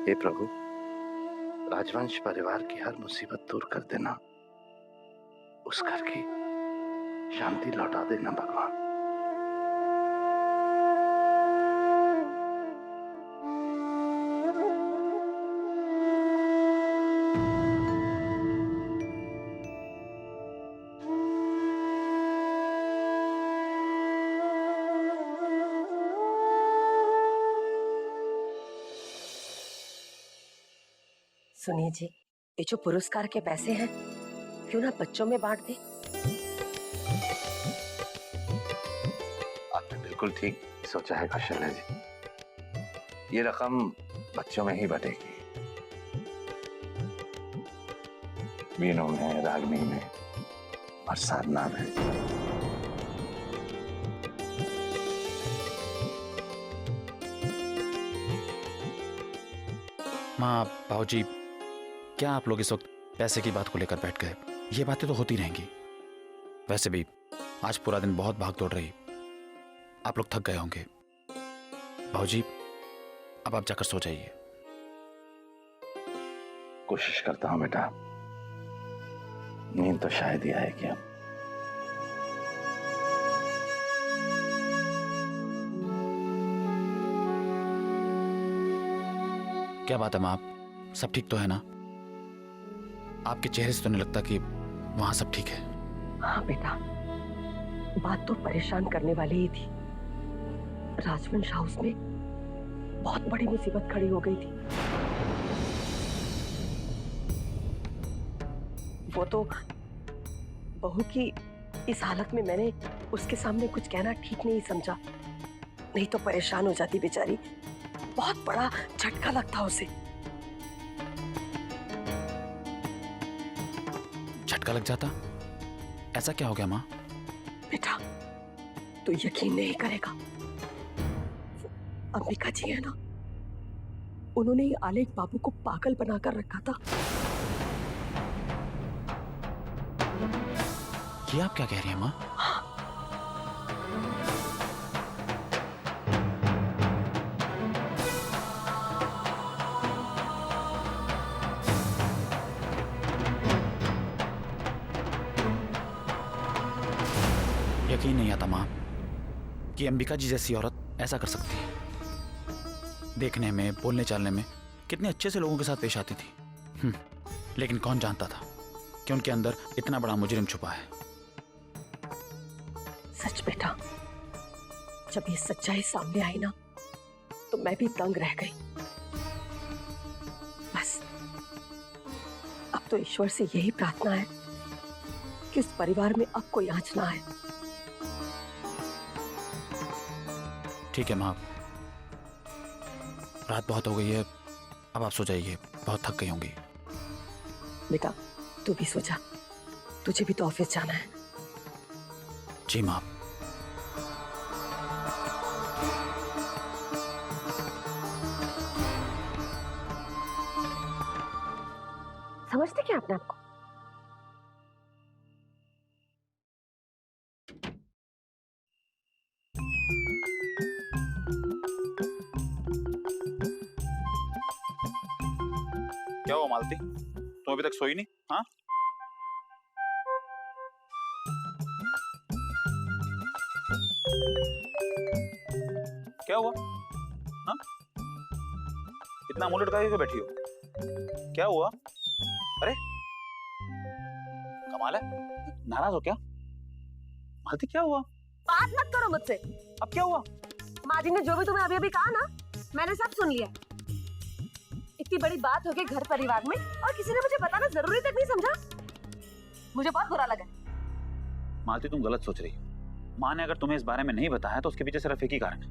हे प्रभु, राजवंश परिवार की हर मुसीबत दूर कर देना, उस घर की शांति लौटा देना भगवान। सुनिए जी, ये जो पुरस्कार के पैसे हैं क्यों ना बच्चों में बांट दे। आपने बिल्कुल ठीक सोचा है कौशल्या जी, ये रकम बच्चों में ही बटेगी। मीनू में, रागनी में और साधना में। माँ, बाबूजी, क्या आप लोग इस वक्त पैसे की बात को लेकर बैठ गए? ये बातें तो होती रहेंगी। वैसे भी आज पूरा दिन बहुत भाग दौड़ रही, आप लोग थक गए होंगे। बाबूजी, अब आप जाकर सो जाइए। कोशिश करता हूं बेटा, नींद तो शायद ही आएगी अब। क्या बात है माँ, सब ठीक तो है ना? आपके चेहरे से तो नहीं लगता कि वहां सब ठीक है। हाँ बेटा, बात तो परेशान करने वाली ही थी। राजवंश हाउस में बहुत बड़ी मुसीबत खड़ी हो गई थी। वो तो बहू की इस हालत में मैंने उसके सामने कुछ कहना ठीक नहीं समझा, नहीं तो परेशान हो जाती बेचारी। बहुत बड़ा झटका लगता उसे। झटका लग जाता? ऐसा क्या हो गया माँ? बेटा, तू यकीन नहीं करेगा, अंबिका जी है ना, उन्होंने ही आलेख बाबू को पागल बनाकर रखा था। ये आप क्या कह रही हैं माँ? यकीन नहीं आता माँ कि अंबिका जी जैसी औरत ऐसा कर सकती है। देखने में, बोलने चालने में कितने अच्छे से लोगों के साथ पेश आती थी, लेकिन कौन जानता था कि उनके अंदर इतना बड़ा मुजरिम छुपा है। सच बेटा, जब ये सच्चाई सामने आई ना, तो मैं भी दंग रह गई। बस अब तो ईश्वर से यही प्रार्थना है कि उस परिवार में अब कोई आंच ना आए। ठीक है माँ, रात बहुत हो गई है, अब आप सो जाइए, बहुत थक गई होंगी। बेटा, तू भी सो जा, तुझे भी तो ऑफिस जाना है। जी माँ। समझते क्या अपने आप को? क्या हुआ मालती, तुम अभी तक सोई नहीं? हाँ, क्या हुआ? हाँ, इतना मुंह लटका के बैठी हो, क्या हुआ? अरे कमाल है, नाराज हो क्या? मालती क्या हुआ? बात मत करो मुझसे। अब क्या हुआ? माँ जी ने जो भी तुम्हें अभी अभी कहा ना, मैंने सब सुन लिया। इतनी बड़ी बात हो गई घर परिवार में और किसी ने मुझे बताना जरूरी तक नहीं समझा। मुझे बहुत बुरा लगा। मालती, तुम गलत सोच रही हो। माँ ने अगर तुम्हें इस बारे में नहीं बताया तो उसके पीछे सिर्फ एक ही कारण है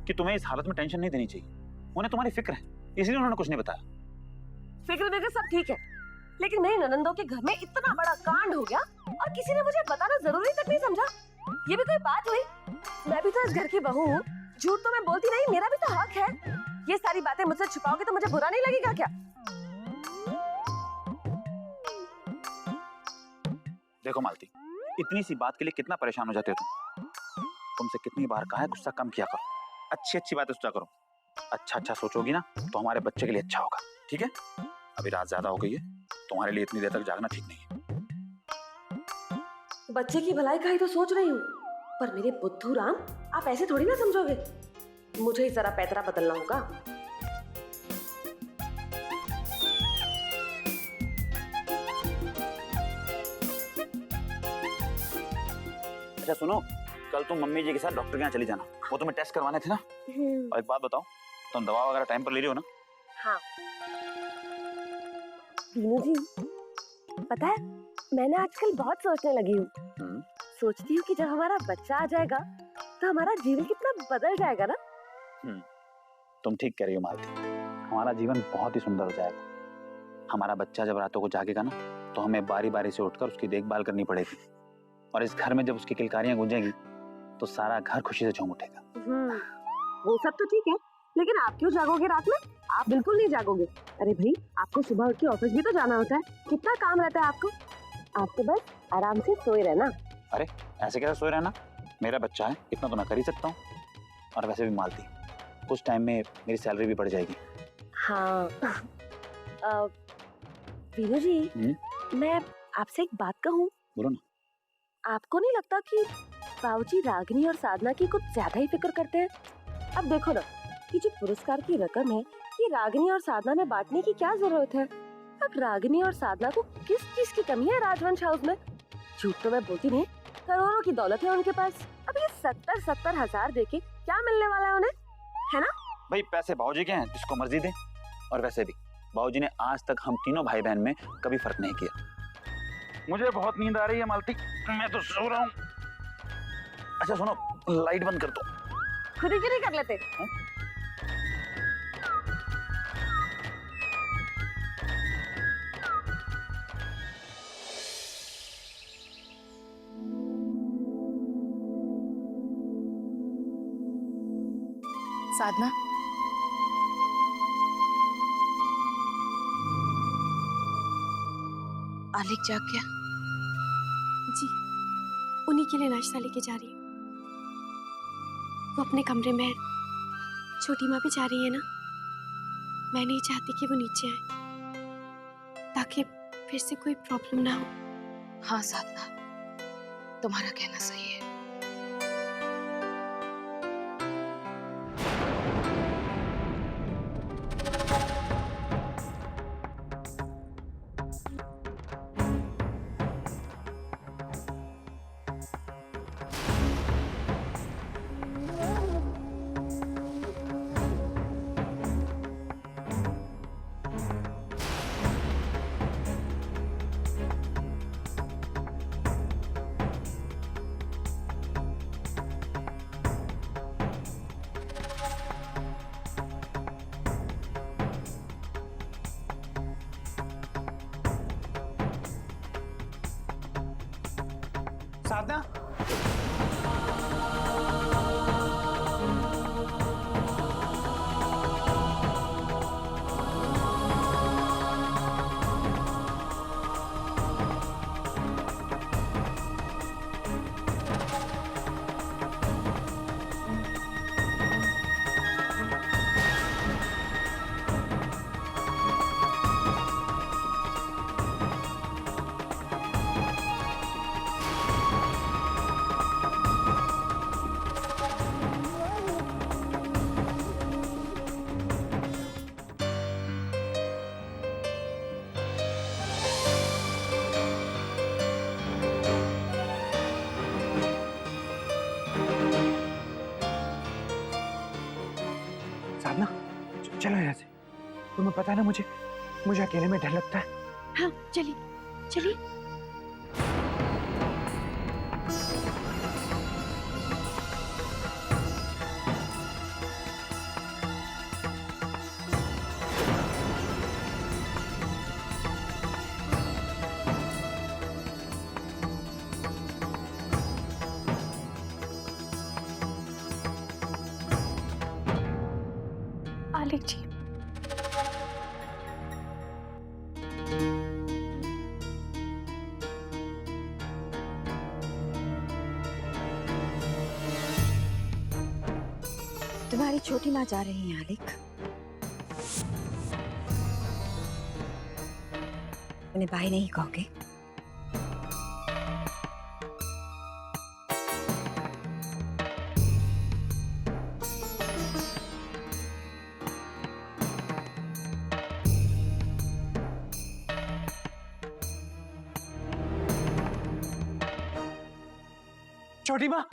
कि तुम्हें इस हालत में टेंशन नहीं देनी चाहिए। उन्हें तुम्हारी फिक्र है, इसलिए उन्होंने कुछ नहीं बताया। फिक्र सब ठीक है, लेकिन मेरी ननंदों के घर में इतना बड़ा कांड हो गया और किसी ने मुझे बताना जरूरी तक नहीं समझा। ये भी कोई बात हुई? मैं भी तो इस घर की बहू हूँ, झूठ तो मैं बोलती नहीं, मेरा भी तो हक है। ये सारी बातें मुझसे छुपाओगे तो मुझे बुरा नहीं लगेगा क्या? देखो मालती, इतनी सी बात के लिए कितना परेशान हो जाते हो तुम। तुमसे कितनी बार कहा है गुस्सा कम किया करो, अच्छी अच्छी बातें सोचा करो। अच्छा अच्छा सोचोगी ना तो हमारे बच्चे के लिए अच्छा होगा, ठीक है? अभी रात ज्यादा हो गई है, तुम्हारे लिए इतनी देर तक जागना ठीक नहीं है। बच्चे की भलाई का ही तो सोच रही हूँ, पर मेरे बुद्धू राम, आप ऐसे थोड़ी ना समझोगे। मुझे ही जरा पैतरा बदलना होगा। अच्छा सुनो, कल तुम मम्मी जी के साथ डॉक्टर के यहाँ चली जाना, वो तुम्हें टेस्ट करवाने थे ना। और एक बात बताओ, तुम दवा वगैरह टाइम पर ले रही हो ना? हाँ दीनू जी, पता है मैंने आजकल बहुत सोचने लगी हूँ। सोचती हूँ कि जब हमारा बच्चा आ जाएगा तो हमारा जीवन कितना बदल जाएगा ना। तुम ठीक कह रही हो मालती, हमारा जीवन बहुत ही सुंदर हो जाएगा। हमारा बच्चा जब रातों को जागेगा ना तो हमें बारी बारी से उठकर उसकी देखभाल करनी पड़ेगी, और इस घर में जब उसकी किलकारियां गूंजेंगी तो सारा घर खुशी से झूम उठेगा। वो सब तो ठीक है, लेकिन आप क्यों जागोगे रात में? आप बिल्कुल नहीं जागोगे। अरे भाई, आपको सुबह उठ के ऑफिस भी तो जाना होता है, कितना काम रहता है आपको। आपको बस आराम से सोए रहना। अरे ऐसे कैसे सोए रहना, मेरा बच्चा है, इतना तो मैं कर ही सकता हूँ। और वैसे भी मालती, कुछ टाइम में मेरी सैलरी भी बढ़ जाएगी। हाँ वीनू जी, मैं आपसे एक बात कहूँ? बोलो ना। आपको नहीं लगता कि बाबूजी रागिनी और साधना की कुछ ज्यादा ही फिक्र करते हैं? अब देखो ना कि जो पुरस्कार की रकम है ये रागिनी और साधना में बांटने की क्या जरूरत है? अब रागिनी और साधना को किस चीज की कमी है राजवंश हाउस में? झूठ तो मैं बोलती नहीं, करोड़ों की दौलत है उनके पास। अब ये 70-70 हजार देके क्या मिलने वाला है उन्हें, है ना? भाई पैसे बाबूजी के हैं, जिसको मर्जी दे। और वैसे भी बाबूजी ने आज तक हम तीनों भाई बहन में कभी फर्क नहीं किया। मुझे बहुत नींद आ रही है मालती, मैं तो सो रहा हूँ। अच्छा सुनो, लाइट बंद कर दो। खुद ही क्यों नहीं कर लेते? साधना, आलिक जाग गया? जी, उन्हीं के लिए नाश्ता लेके जा रही हूँ। वो अपने कमरे में है, छोटी माँ भी जा रही है ना। मैं नहीं चाहती कि वो नीचे आए, ताकि फिर से कोई प्रॉब्लम ना हो। हाँ साधना, तुम्हारा कहना सही है। साधना, साधना, चलो यहाँ से। तुम्हें पता है ना, मुझे अकेले में डर लगता है। हाँ चलिए चलिए। आलिक जी, तुम्हारी छोटी माँ जा रही है आलिक। उन्हें बाय नहीं कहोगे? छोटी माँ,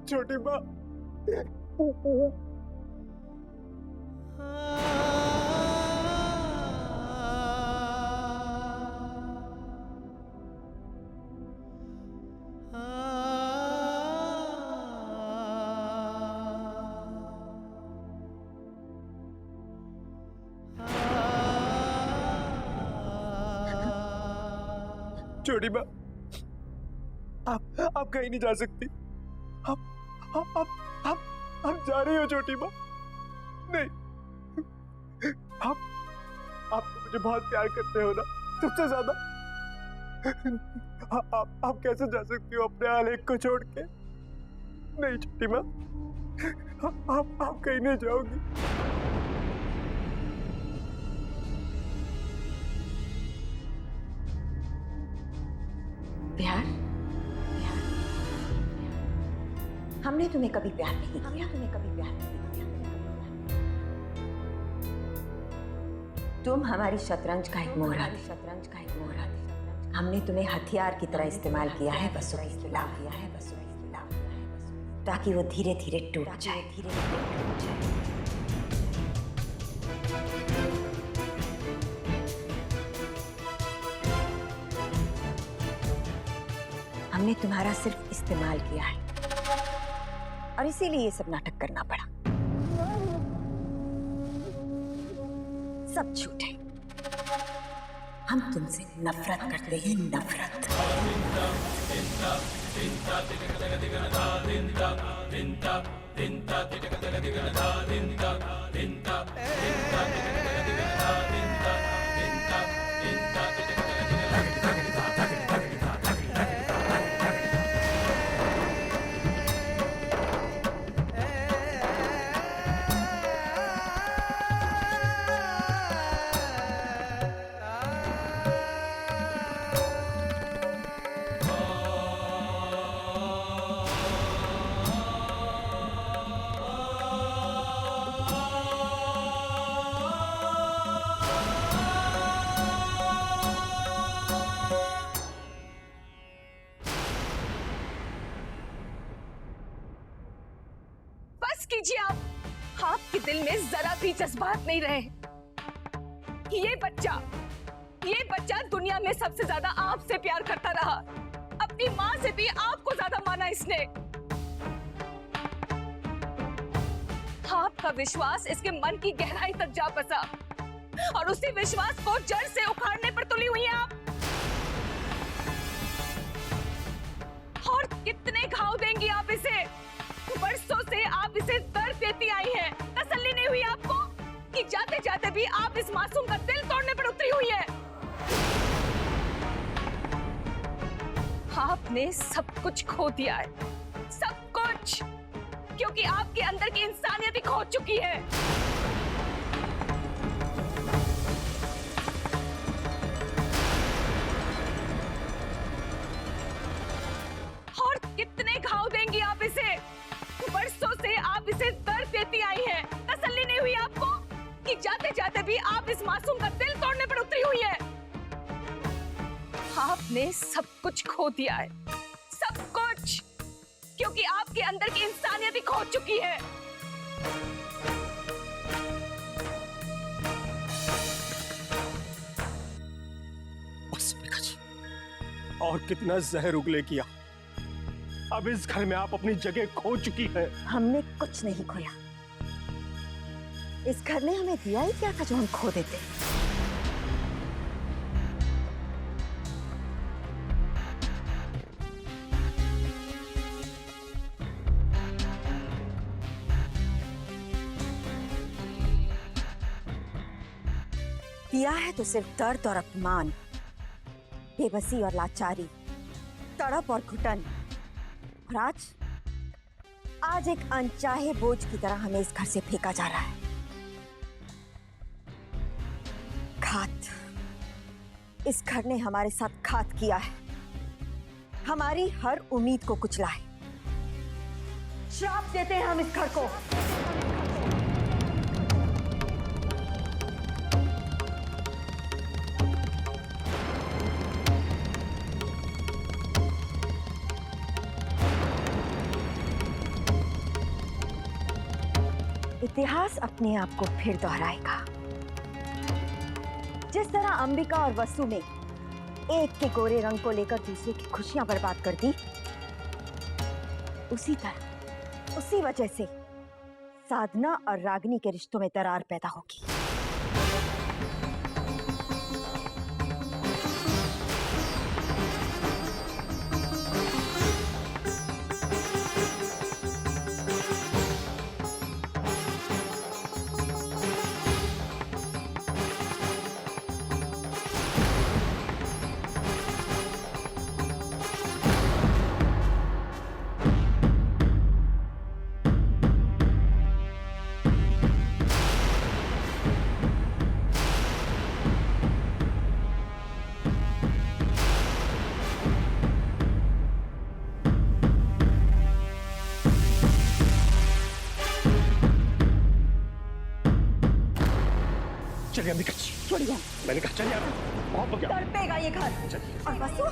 छोटी माँ, छोटी माँ, आप कहीं नहीं जा सकती। आप जा रही हो छोटी माँ? नहीं, आप तो मुझे बहुत प्यार करते हो ना, सबसे ज्यादा। आप कैसे जा सकती हो अपने आलेख को छोड़ के? नहीं छोटी माँ, आप कहीं नहीं जाओगी। प्यार? हमने तुम्हें कभी प्यार नहीं किया। तुम हमारी शतरंज का एक मोहरा थी। हमने तुम्हें हथियार की तरह इस्तेमाल किया है बसों के खिलाफ, ताकि वो धीरे धीरे टूट जाए। हमने तुम्हारा सिर्फ इस्तेमाल किया है और इसीलिए ये सब नाटक करना पड़ा। सब झूठ है। हम तुमसे नफरत करते हैं, नफरत। कीजिए आपके दिल में जरा भी जज्बात नहीं रहे। ये बच्चा दुनिया में सबसे ज्यादा आपसे प्यार करता रहा। अपनी माँ से भी आपको ज्यादा माना इसने। आपका विश्वास इसके मन की गहराई तक जा बसा और उसी विश्वास को जड़ से उखाड़ने पर तुली हुई हैं आप। और कितने घाव देंगी आप इसे? बरसों से आप इसे दर्द देती आई हैं। तसल्ली नहीं हुई आपको कि जाते जाते भी आप इस मासूम का दिल तोड़ने पर उतरी हुई है। आपने सब कुछ खो दिया है, सब कुछ। क्योंकि आपके अंदर की इंसानियत ही खो चुकी है। और कितने घाव देंगी आप इसे? बरसों से आप इसे दर्द देती आई हैं। तसल्ली नहीं हुई आपको कि जाते जाते भी आप इस मासूम का दिल तोड़ने पर उतरी हुई है? आपने सब कुछ खो दिया है, सब कुछ, क्योंकि आपके अंदर की इंसानियत ही खो चुकी है। बस रेखा जी, और कितना जहर उगले किया। अब इस घर में आप अपनी जगह खो चुकी हैं। हमने कुछ नहीं खोया। इस घर ने हमें दिया ही क्या था जो हम खो देते। दिया है तो सिर्फ दर्द और अपमान, बेबसी और लाचारी, तड़प और घुटन। और आज एक अनचाहे बोझ की तरह हमें इस घर से फेंका जा रहा है। घात, इस घर ने हमारे साथ घात किया है, हमारी हर उम्मीद को कुचला है। श्राप देते हैं हम इस घर को। इतिहास अपने आप को फिर दोहराएगा। जिस तरह अंबिका और वसु ने एक के गोरे रंग को लेकर दूसरे की खुशियां बर्बाद कर दी, उसी तरह, उसी वजह से साधना और रागिनी के रिश्तों में दरार पैदा होगी। चलिए अंबिका जी, छोड़िए, मैंने कहा चलिए। बहुत हो गया। तड़पेगा ये घर। और वसु,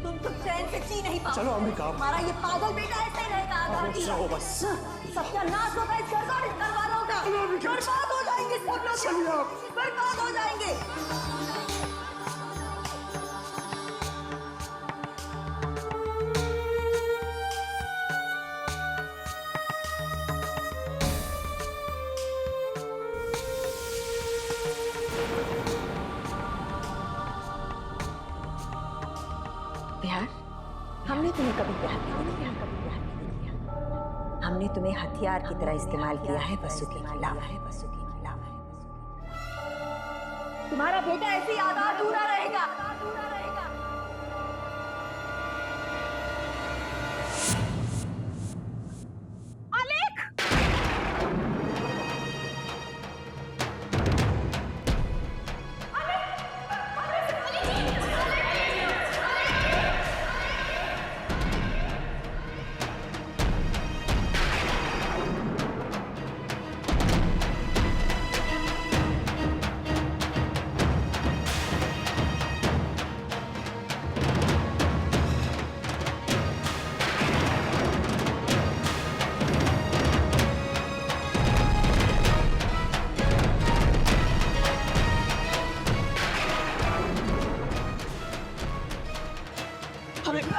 तुम तो चैन से जी नहीं पाओ। चलो अंबिका। हमारा ये पागल बेटा ऐसे ही रहेगा आजादी। रहो बस। सत्यानाश होगा इस घर का और इस घर वालों का। बर्बाद हो जाएंगे सब लोग। चलिए आप। बर्बाद हो जाएंगे। प्यार? हमने तुम्हें कभी प्यार नहीं किया, कभी प्यार नहीं किया। हमने तुम्हें हथियार की तरह इस्तेमाल किया है वसु के खिलाफ। तुम्हारा बेटा ऐसे ही आजाद अधूरा रहेगा।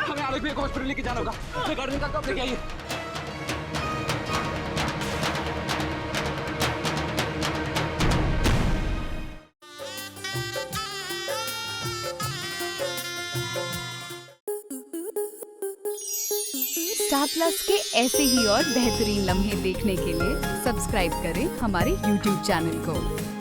हमें आलोक को हॉस्पिटल लेके जाना होगा। अपने गार्डन का कब लेके आइए। स्टार प्लस के ऐसे ही और बेहतरीन लम्हे देखने के लिए सब्सक्राइब करें हमारे YouTube चैनल को।